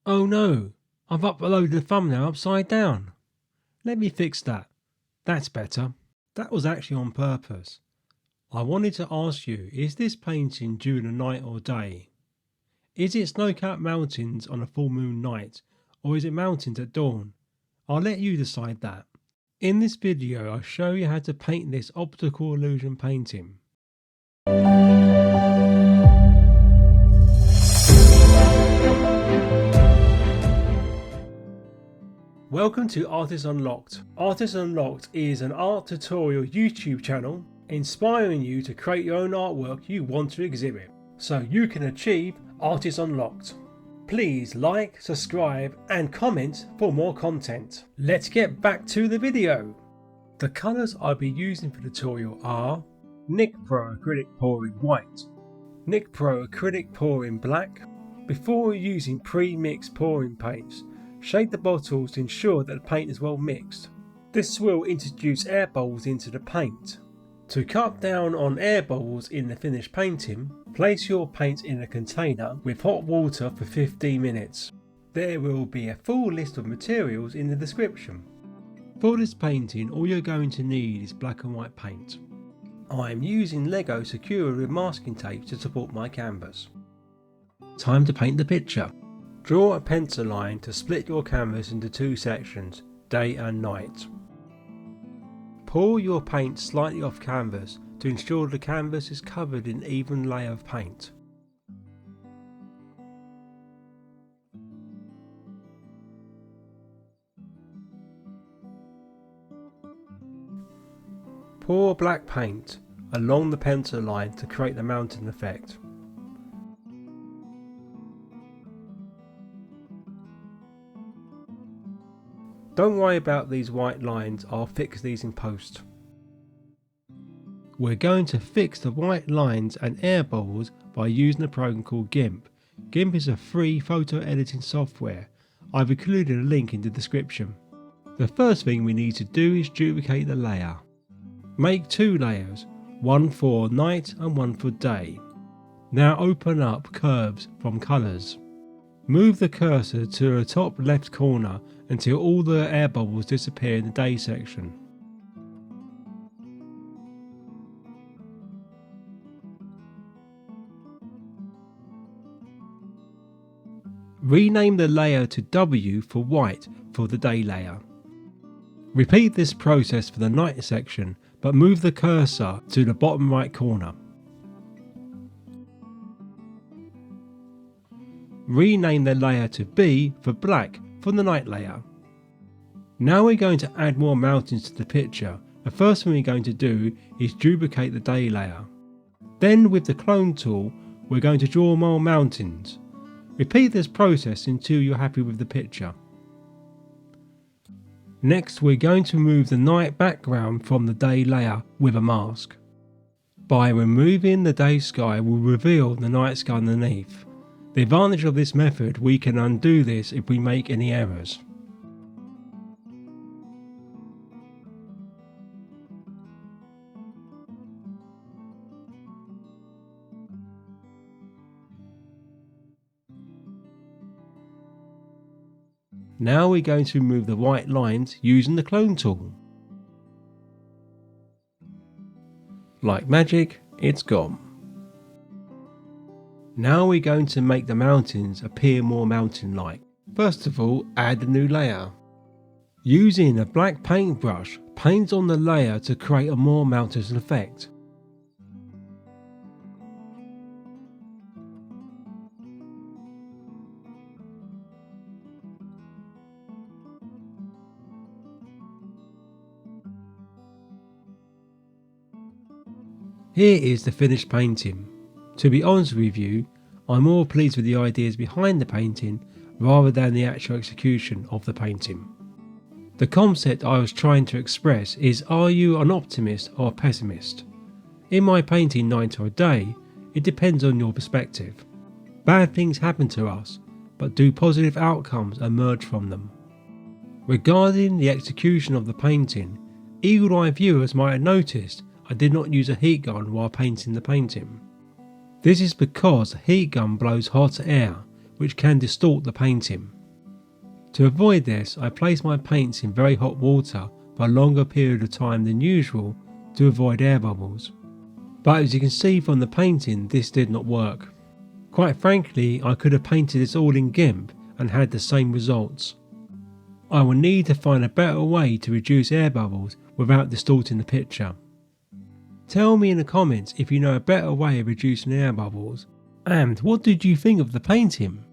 Oh no, I've uploaded the thumbnail upside down. Let me fix that. That's better. That was actually on purpose. I wanted to ask you, is this painting during the night or day? Is it snow-capped mountains on a full moon night, or is it mountains at dawn? I'll let you decide that. In this video, I'll show you how to paint this optical illusion painting. Welcome to Artist Unlocked. Artist Unlocked is an art tutorial YouTube channel inspiring you to create your own artwork you want to exhibit, so you can achieve Artist Unlocked. Please like, subscribe and comment for more content. Let's get back to the video. The colours I'll be using for the tutorial are Nic Pro Acrylic Pour in White, Nic Pro Acrylic Pour in Black. Before using pre-mixed pouring paints, shake the bottles to ensure that the paint is well mixed. This will introduce air bubbles into the paint. To cut down on air bubbles in the finished painting, place your paint in a container with hot water for 15 minutes. There will be a full list of materials in the description. For this painting, all you're going to need is black and white paint. I am using Lego Secura with masking tape to support my canvas. Time to paint the picture. Draw a pencil line to split your canvas into two sections, day and night. Pour your paint slightly off canvas to ensure the canvas is covered in an even layer of paint. Pour black paint along the pencil line to create the mountain effect. Don't worry about these white lines, I'll fix these in post. We're going to fix the white lines and air bubbles by using a program called GIMP. GIMP is a free photo editing software. I've included a link in the description. The first thing we need to do is duplicate the layer. Make two layers, one for night and one for day. Now open up curves from colours. Move the cursor to the top left corner until all the air bubbles disappear in the day section. Rename the layer to W for white for the day layer. Repeat this process for the night section, but move the cursor to the bottom right corner. Rename the layer to B for black for the night layer. Now we're going to add more mountains to the picture. The first thing we're going to do is duplicate the day layer. Then with the clone tool, we're going to draw more mountains. Repeat this process until you're happy with the picture. Next, we're going to remove the night background from the day layer with a mask. By removing the day sky, we'll reveal the night sky underneath. The advantage of this method, we can undo this if we make any errors. Now we're going to remove the white lines using the clone tool. Like magic, it's gone. Now we're going to make the mountains appear more mountain-like. First of all, add a new layer. Using a black paintbrush, paint on the layer to create a more mountainous effect. Here is the finished painting. To be honest with you, I'm more pleased with the ideas behind the painting rather than the actual execution of the painting. The concept I was trying to express is, are you an optimist or a pessimist? In my painting Night or Day, it depends on your perspective. Bad things happen to us, but do positive outcomes emerge from them? Regarding the execution of the painting, eagle-eye viewers might have noticed I did not use a heat gun while painting the painting. This is because a heat gun blows hot air, which can distort the painting. To avoid this, I place my paints in very hot water for a longer period of time than usual to avoid air bubbles. But as you can see from the painting, this did not work. Quite frankly, I could have painted this all in GIMP and had the same results. I will need to find a better way to reduce air bubbles without distorting the picture. Tell me in the comments if you know a better way of reducing air bubbles, and what did you think of the painting?